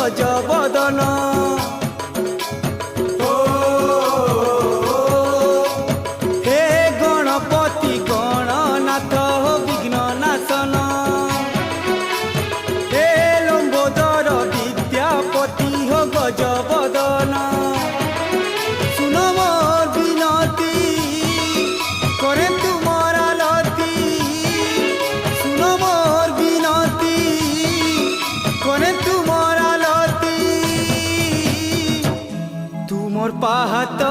গজবদন হে গণপতি গণনাথ বিঘ্ন নাশন হে লম্বোদর বিদ্যাপতি হো গজবদন শুন মোর বিনতি করে তোমার আলতি শুন মোর বিনতি করে তোমার আলতি তুমর পাহাত